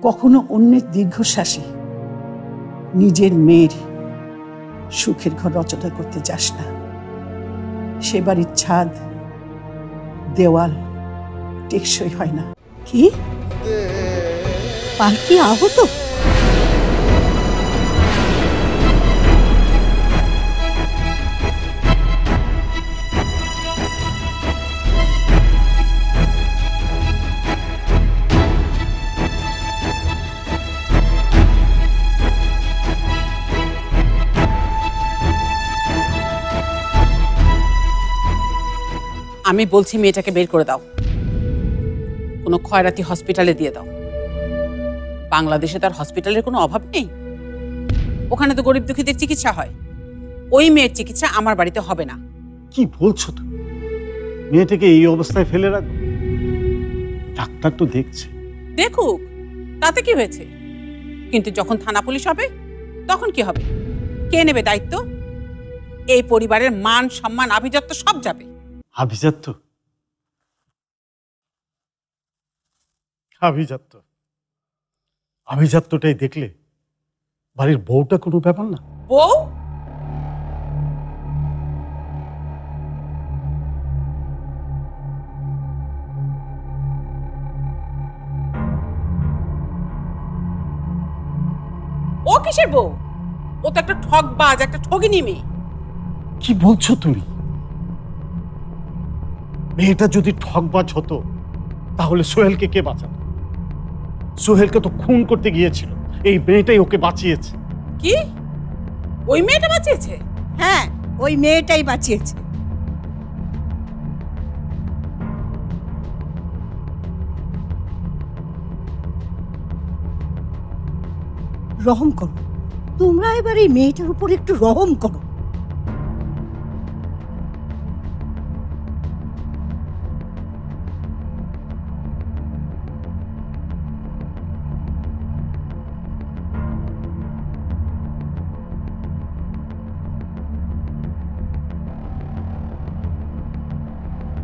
কখনো অন্যের দীর্ঘশ্বাসে নিজের মেয়ের সুখের ঘর রচনা করতে যাস না। সে বাড়ির ছাদ দেওয়াল টেকসই হয় না। কি পালকি আহত? আমি বলছি মেয়েটাকে বের করে দাও, কোনো খয়রাতি হসপিটালে দিয়ে দাও। বাংলাদেশে তার হসপিটালের কোনো অভাব নেই, ওখানে তো গরিব দুঃখীদের চিকিৎসা হয়। ওই মেয়ের চিকিৎসা আমার বাড়িতে হবে না। কি বলছো তুমি? মেয়েটাকে এই অবস্থায় ফেলে রাখো? ডাক্তার তো দেখছে। দেখুক, তাতে কি হয়েছে? কিন্তু যখন থানা পুলিশ হবে তখন কি হবে? কে নেবে দায়িত্ব? এই পরিবারের মান সম্মান আভিজাত্য সব যাবে। আভিজাত্য? আভিজাত্য আভিজাত্যটাই দেখলে বাড়ির বউটা কোনো ব্যাপার না। বউ? ও কিসের বউ? ও তো একটা ঠকবাজ, একটা ঠগিনী মেয়ে। কি বলছো তুমি? মেয়েটা যদি ঠকবাজ হতো তাহলে সোহেলকে কে বাঁচাতো? সোহেলকে তো খুন করতে গিয়েছিল, এই মেয়েটাই ওকে বাঁচিয়েছে। কি? ওই মেয়েটা বাঁচিয়েছে? হ্যাঁ, ওই মেয়েটাই বাঁচিয়েছে। রহম করো, তোমরা এবার এই মেয়েটার উপর একটু রহম করো।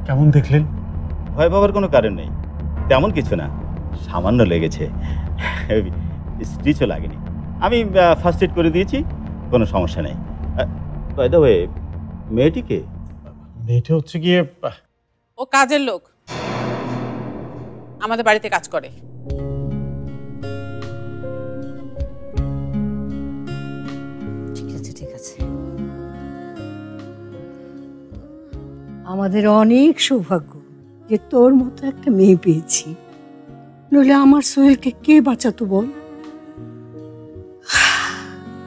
কেমন দেখলেন? ভয় পাওয়ার কোনো কারণ নেই, তেমন কিছু না, সামান্য লেগেছে, স্টিচও লাগেনি। আমি ফার্স্ট এড করে দিয়েছি, কোনো সমস্যা নেই। বাই দ্য ওয়ে, মেয়েটিকে? মেয়েটা হচ্ছে গিয়ে ও কাজের লোক, আমাদের বাড়িতে কাজ করে। ঠিক আছে, ঠিক আছে। আমাদের অনেক সৌভাগ্য যে তোর মতো একটা মেয়ে পেয়েছি, নইলে আমার সোহেলকে কে বাঁচাতো বল?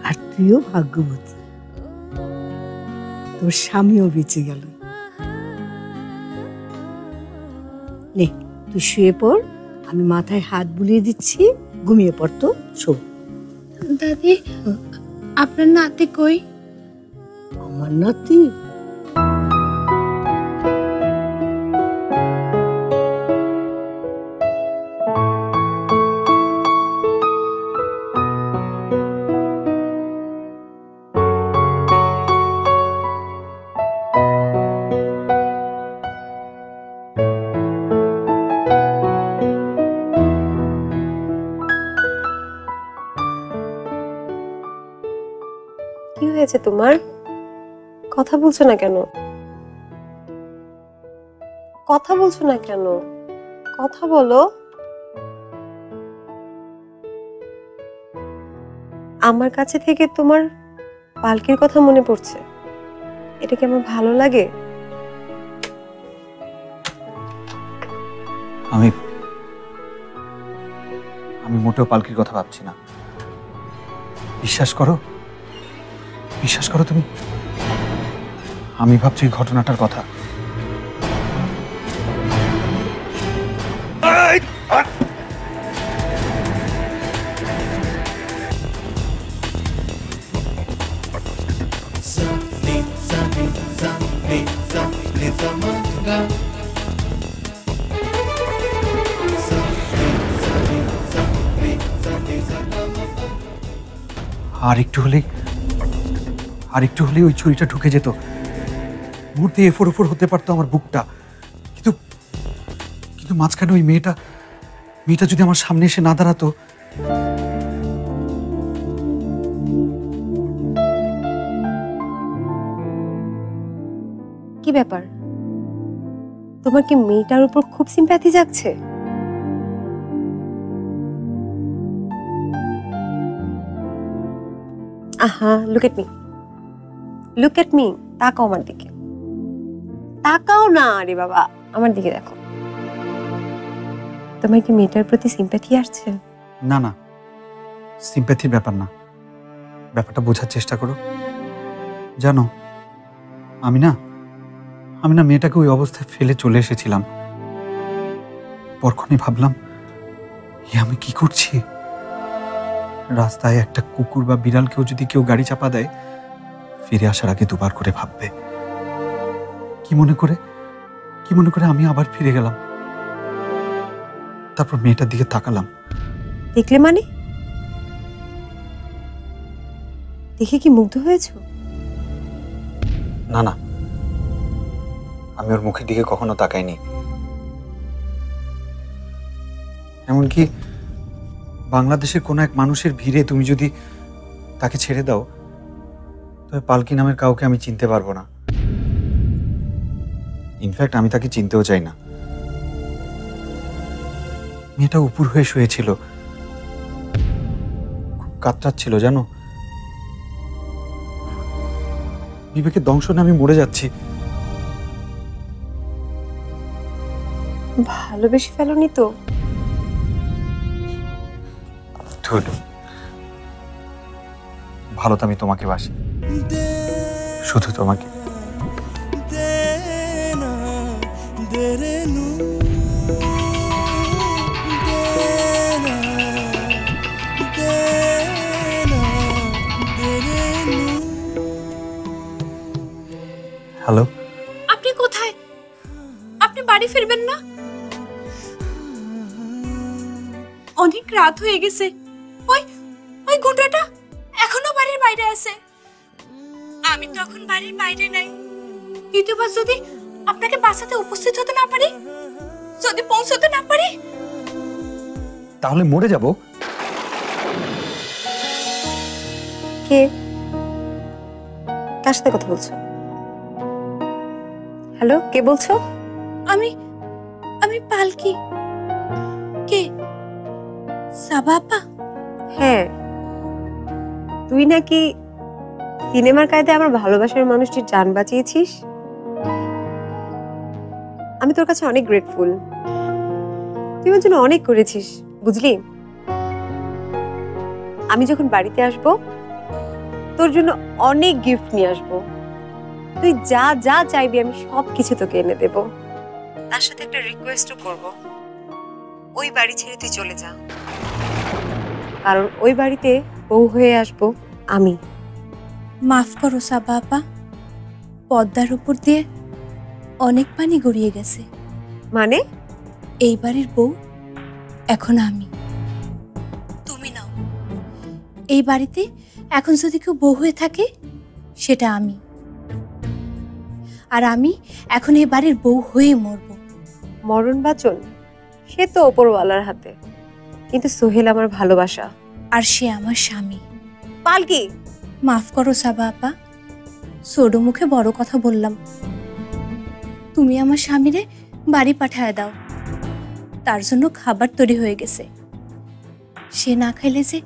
আর তুইও ভাগ্যবতী, তোর স্বামীও বেঁচে গেল। নে, তুই শুয়ে পড়, আমি মাথায় হাত বুলিয়ে দিচ্ছি, ঘুমিয়ে পড়তো। শো। দাদি, আপনার নাতি কই? আমার নাতি? কি হয়েছে তোমার? কথা বলছো না কেন? কথা বলছো না কেন? কথা বলো। আমার কাছে থেকে তোমার পালকির কথা মনে পড়ছে, এটা কি আমার ভালো লাগে? আমি মোটেও পালকির কথা ভাবছি না। বিশ্বাস করো, বিশ্বাস করো তুমি, আমি ভাবছি ঘটনাটার কথা। আর একটু হলেই ওই ছুরিটা ঢুকে যেত, মুহূর্তে এফোর ওফোর হতে পারতো আমার বুকটা। কিন্তু কিন্তু মাঝখানে ওই মেয়েটা যদি আমার সামনে এসে না দাঁড়াতো। কি ব্যাপার, তোমার কি মেয়েটার উপর খুব সিম্প্যাথি জাগছে? আহা, লুক এট মি, তাকাও আমার দিকে, তাকাও না রে বাবা, আমার দিকে দেখো। তোমার কি মেয়েটার প্রতি সিম্প্যাথি আসছে? না না, সিম্প্যাথির ব্যাপার না, ব্যাপারটা বোঝার চেষ্টা করো। জানো, আমি না মেয়েটাকে ওই অবস্থায় ফেলে চলে এসেছিলাম। পরক্ষণে ভাবলাম, আমি কি করছি? রাস্তায় একটা কুকুর বা বিড়ালকেও যদি কেউ গাড়ি চাপা দেয়, ফিরে আসার আগে দুবার করে ভাববে। কি মনে করে আমি আবার ফিরে গেলাম। তারপর মেয়েটার দিকে তাকালাম। দেখলে মানে? দেখে কি মুগ্ধ হয়েছো? না না, আমি ওর মুখের দিকে কখনো তাকাইনি। এমনকি বাংলাদেশের কোনো এক মানুষের ভিড়ে তুমি যদি তাকে ছেড়ে দাও, তবে পালকি নামের কাউকে আমি চিনতে পারবো না। ইনফ্যাক্ট আমি তাকে চিনতেও চাই না। মেয়েটা উপর হয়ে শুয়েছিল, খুব কাতরাচ্ছিল জানো। বিবেকের দংশনে আমি মরে যাচ্ছি। ভালোবেসে ফেলোনি তো? ভালো তো আমি তোমাকে বাসি, শুধু তোমাকে। হ্যালো, আপনি কোথায়? আপনি বাড়ি ফিরবেন না? অনেক রাত হয়ে গেছে। ওই গুন্ডাটা এখনো বাড়ির বাইরে আছে। আমি তো এখন বাড়ির বাইরে নাই। দ্বিতীয়বার যদি আপনাকে বাঁচাতে উপস্থিত হতে না পারি, যদি পৌঁছতে না পারি, তাহলে মরে যাব। কে? কার সাথে কথা বলছো? হ্যালো, কে বলছো? আমি পালকি। কে? সাবা আপা? হ্যাঁ, তুই নাকি সিনেমার কায়দায় আমার ভালোবাসার মানুষটির জান বাঁচিয়েছিস। আমি তোর কাছে অনেক গ্রেটফুল। তুই আমার জন্য অনেক করেছিস, বুঝলি? আমি যখন বাড়িতে আসব, তোর জন্য অনেক গিফট নিয়ে আসবো। তুই যা যা চাইবি আমি সব কিছু তোকে এনে দেব। তার সাথে একটা রিকোয়েস্টও করব, ওই বাড়ি ছেড়ে তুই চলে যা। কারণ ওই বাড়িতে বউ হয়ে আসবো আমি। মাফ করো সাবা আপা, পদ্মার উপর দিয়ে অনেক পানি গড়িয়ে গেছে। মানে? এই বাড়ির বউ এখন আমি, তুমি নাও। এই বাড়িতে এখন যদি কেউ বউ হয়ে থাকে, সেটা আমি। আর আমি এখন এই বাড়ির বউ হয়ে মরব। মরণ বাচন সে তো ওপরওয়ালার হাতে, কিন্তু সোহেল আমার ভালোবাসা, আর সে আমার স্বামী। পালকি, মাফ করো সাবা আপা, ছোট মুখে বড় কথা বললাম। তুমি আমার স্বামীরে বাড়ি পাঠায় দাও। তার জন্য খাবার তৈরি হয়ে গেছে। সে না খাইলে যে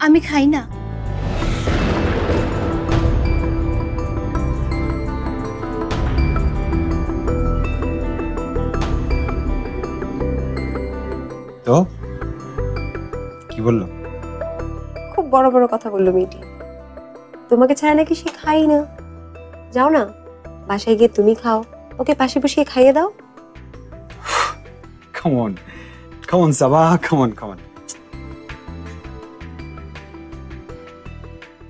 আমি খাই না। তো কি বললো? খুব বড় বড় কথা বললো মেয়েটি। তোমাকে ছাড়া নাকি সে খাই না। যাও না, বাসায় গিয়ে তুমি খাও, ওকে পাশে বসিয়ে খাইয়ে দাও। Come on, Sabah, come on.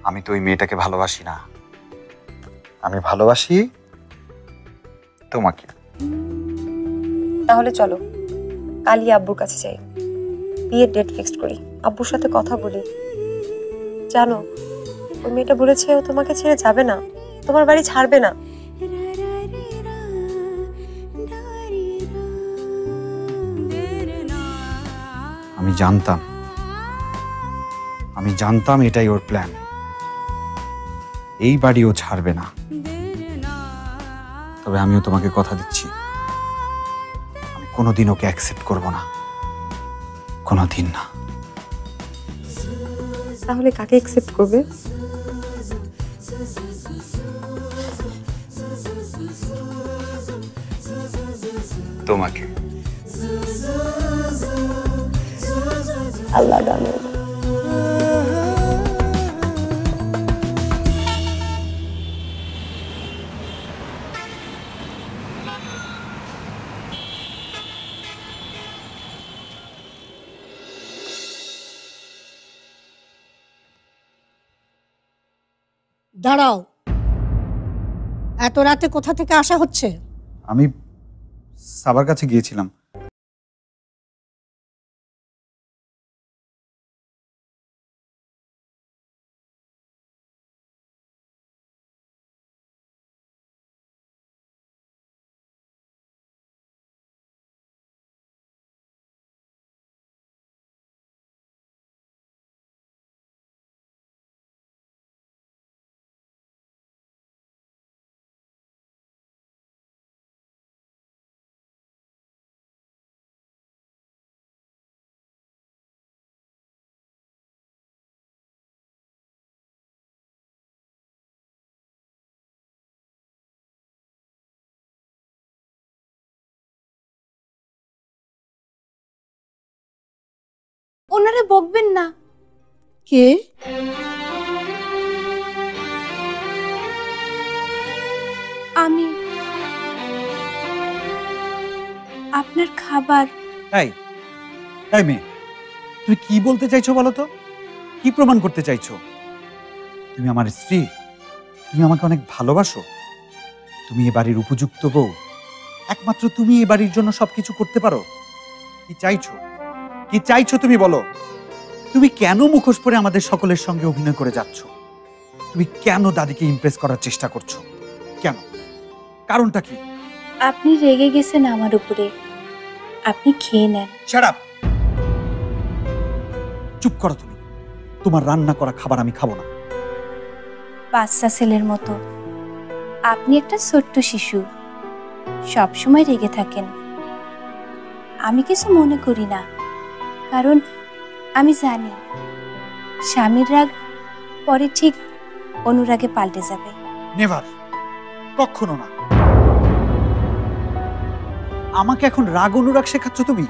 আমি তো ওই মেয়েটাকে ভালোবাসি না, আমি ভালোবাসি তোমাকে। তাহলে চলো কালই আব্বুর কাছে যাই, বিয়ের ডেট ফিক্সড করি, আব্বুর সাথে কথা বলি। জানো, ওই মেয়েটা বলেছে ও তোমাকে ছেড়ে যাবে না, তোমার বাড়ি ছাড়বে না। আমি জানতাম এটাই ওর প্ল্যান। এই বাড়ি ও ছাড়বে না। তবে আমিও তোমাকে কথা দিচ্ছি, আমি কোনোদিন ওকে অ্যাকসেপ্ট করব না, কোনোদিন না। তাহলে কাকে অ্যাকসেপ্ট করবে? তোমাকে। আল্লাহ জানে। দাঁড়াও, এত রাতে কোথা থেকে আসা হচ্ছে? আমি সাবার কাছে গিয়েছিলাম। ওনারে বকবেন না। কে? আমি আপনার খাবার। তাই মেয়ে, তুমি কি বলতে চাইছো বলো তো? কি প্রমাণ করতে চাইছো? তুমি আমার স্ত্রী, তুমি আমাকে অনেক ভালোবাসো, তুমি এ বাড়ির উপযুক্ত বউ, একমাত্র তুমি এ বাড়ির জন্য সবকিছু করতে পারো। কি চাইছো? কি চাইছো তুমি বলো? তুমি কেন মুখোশ পরে আমাদের সকলের সঙ্গে অভিনয় করে যাচ্ছ? তুমি কেন দাদিকে ইমপ্রেস করার চেষ্টা করছো? কেন? কারণটা কি? আপনি রেগে গেছেন আমার উপরে, আপনি খেয়ে নেন। Shut up! চুপ করো তুমি। তোমার রান্না করা খাবার আমি খাবো না। বাচ্চা ছেলের মতো আপনি একটা ছোট্ট শিশু, সব সময় রেগে থাকেন। আমি কিছু মনে করি না, কারণ আমি জানি স্বামীর রাগ পরে ঠিক অনুরাগে পাল্টে যাবে। নেভার, কখনো না। আমাকে এখন রাগ অনুরাগ শেখাচ্ছ তুমি?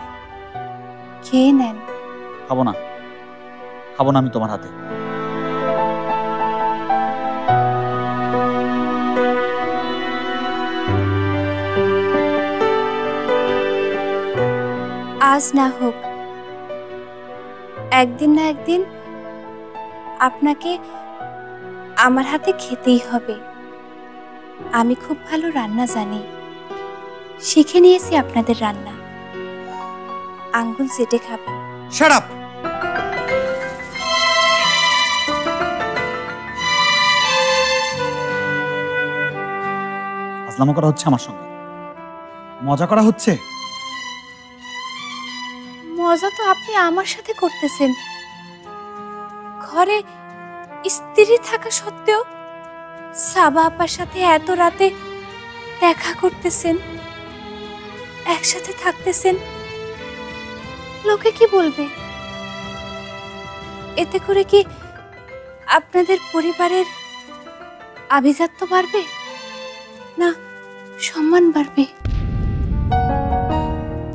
খেয়ে নেন। খাবো না, খাবো না আমি তোমার হাতে। আজ না হোক, একদিন না একদিন আপনাকে আমার হাতে খেতেই হবে। আমি খুব ভালো রান্না জানি, শিখে নিয়েছি আপনাদের রান্না। আঙ্গুল চেটে খাবেন। Shut up! ফাজলামো করা হচ্ছে আমার সঙ্গে, মজা করা হচ্ছে। মজা তো আপনি আমার সাথে করতেছেন। ঘরে স্ত্রী থাকা সত্ত্বেও সাবা আপার সাথে এত রাতে দেখা করতেছেন, একসাথে থাকতেছেন। লোকে কি বলবে? এতে করে কি আপনাদের পরিবারের আভিজাত্য বাড়বে, না সম্মান বাড়বে?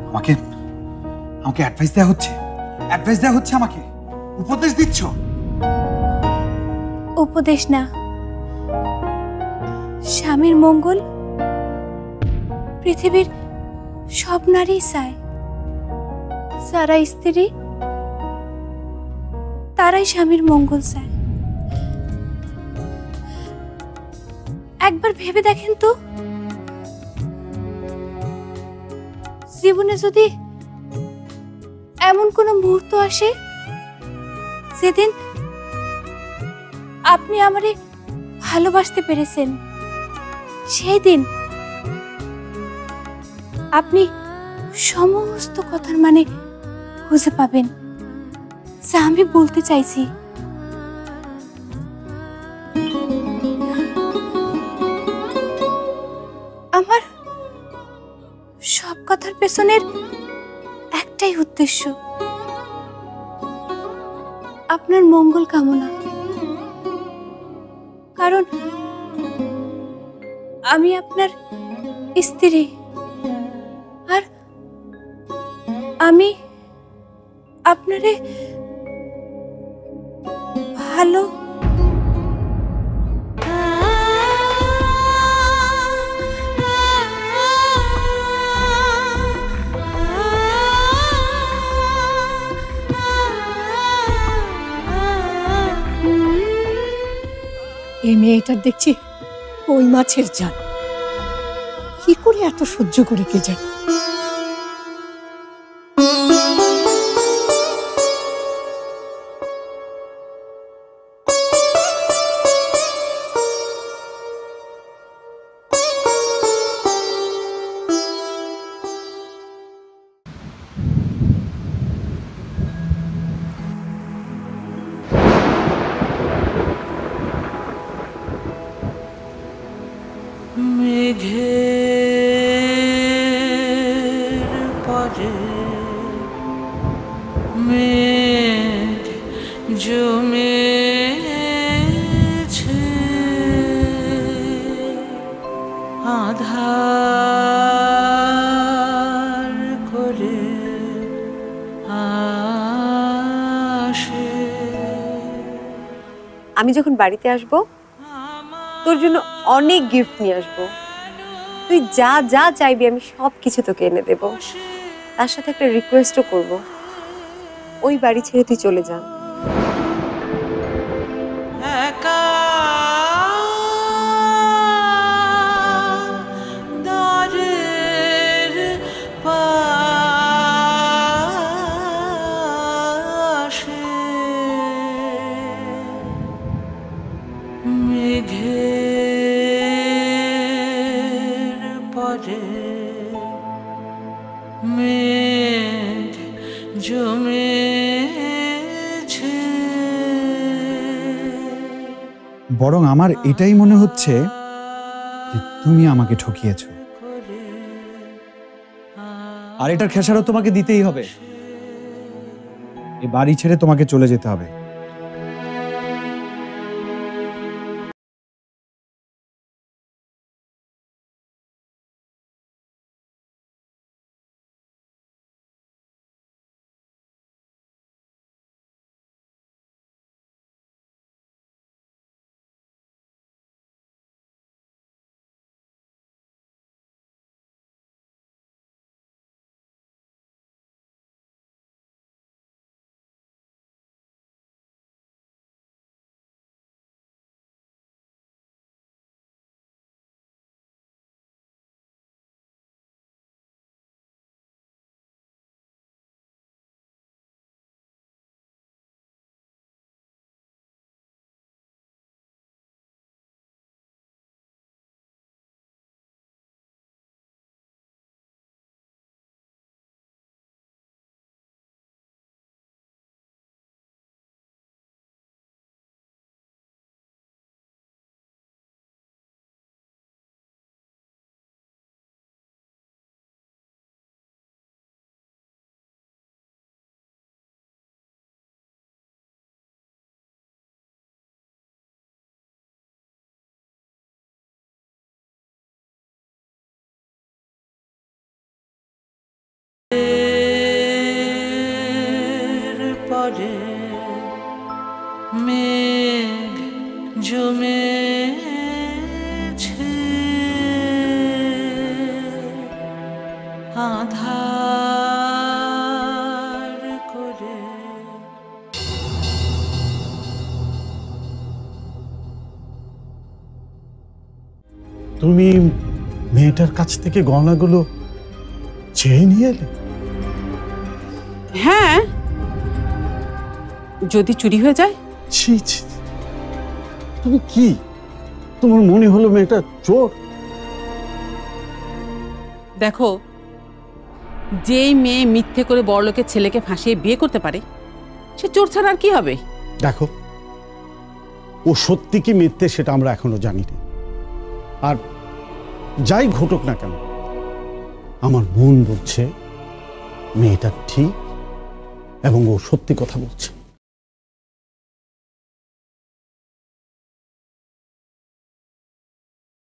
আমাকে আমাকে অ্যাডভাইস দেওয়া হচ্ছে, অ্যাডভাইস দেওয়া হচ্ছে, আমাকে উপদেশ দিচ্ছ। উপদেশ না, স্বামীর মঙ্গল পৃথিবীর সব নারী চায়। যারা স্ত্রী তারাই স্বামীর মঙ্গল চায়। একবার ভেবে দেখেন তো, জীবনে যদি এমন কোনো মুহূর্ত আসে যেদিন আপনি আমারে ভালোবাসতে পেরেছেন, সেই দিন আপনি সমস্ত কথার মানে খুঁজে পাবেন। যা আমি বলতে চাইছি। আমার সব কথার পেছনের একটাই উদ্দেশ্য, আপনার মঙ্গল কামনা। কারণ আমি আপনার স্ত্রী, আর আমি আপনারে ভালো এই মেয়েটার দেখছি কই মাছের জান, কি করে এত সহ্য করে কে জানে। আমি যখন বাড়িতে আসব তোর জন্য অনেক গিফট নিয়ে আসব। তুই যা যা চাইবি আমি সব কিছু তোকে এনে দেব। তার সাথে একটা রিকোয়েস্টও করব, ওই বাড়ি ছেড়ে তুই চলে যা। বরং আমার এটাই মনে হচ্ছে যে তুমি আমাকে ঠকিয়েছ, আর এটার খেসারত তোমাকে দিতেই হবে। এই বাড়ি ছেড়ে তোমাকে চলে যেতে হবে। মেঘ জমেছে আধার করে। তুমি মেয়েটার কাছ থেকে গয়নাগুলো চেয়ে নিয়ে এলে? হ্যাঁ, যদি চুরি হয়ে যায়। ছি ছি, তুমি কি, তোমার মনে হলো মেয়েটা চোর? দেখো, যেই মেয়ে মিথ্যে করে বড়লোকের ছেলেকে ফাঁসিয়ে বিয়ে করতে পারে সে চোর ছাড়া আর কি হবে? দেখো, ও সত্যি কি মিথ্যে সেটা আমরা এখনো জানি না। আর যাই ঘটুক না কেন, আমার মন বলছে মেয়েটা ঠিক এবং ও সত্যি কথা বলছে।